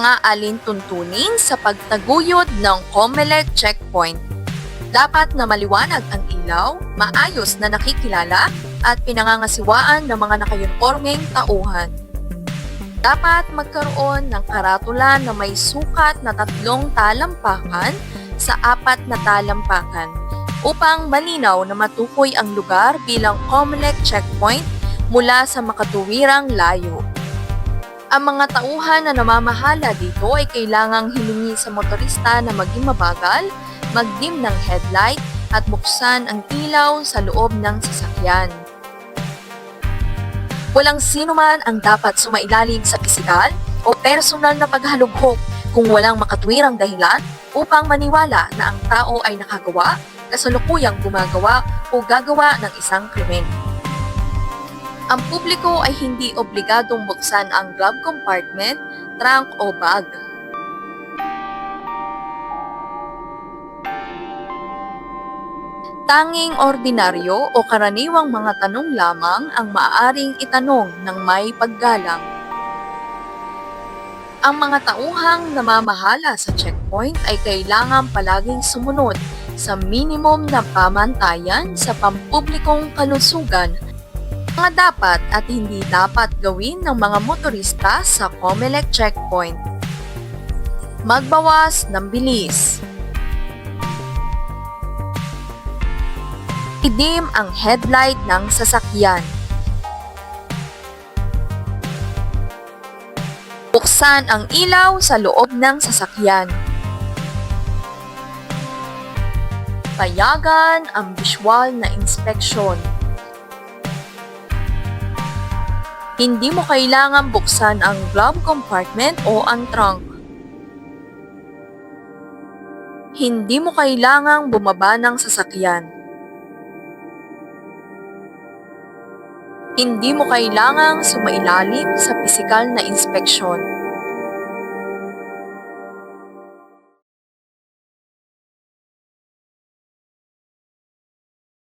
Mga alintuntunin sa pagtaguyod ng COMELEC checkpoint. Dapat na maliwanag ang ilaw, maayos na nakikilala at pinangangasiwaan ng mga nakayunipormeng tauhan. Dapat magkaroon ng karatula na may sukat na 3 talampakan sa 4 na talampakan upang malinaw na matukoy ang lugar bilang COMELEC checkpoint mula sa makatuwirang layo. Ang mga tauhan na namamahala dito ay kailangang hilingi sa motorista na maging mabagal, magdim ng headlight at buksan ang ilaw sa loob ng sasakyan. Walang sino man ang dapat sumailalim sa pisikal o personal na paghalughog kung walang makatwirang dahilan upang maniwala na ang tao ay nakagawa, kasalukuyang gumagawa o gagawa ng isang krimen. Ang publiko ay hindi obligadong buksan ang glove compartment, trunk o bag. Tanging ordinaryo o karaniwang mga tanong lamang ang maaaring itanong ng may paggalang. Ang mga tauhang namamahala sa checkpoint ay kailangang palaging sumunod sa minimum na pamantayan sa pampublikong kalusugan. Mga dapat at hindi dapat gawin ng mga motorista sa COMELEC checkpoint. Magbawas ng bilis. Idim ang headlight ng sasakyan. Buksan ang ilaw sa loob ng sasakyan. Payagan ang visual na inspeksyon. Hindi mo kailangang buksan ang glove compartment o ang trunk. Hindi mo kailangang bumaba ng sasakyan. Hindi mo kailangang sumailalim sa pisikal na inspeksyon.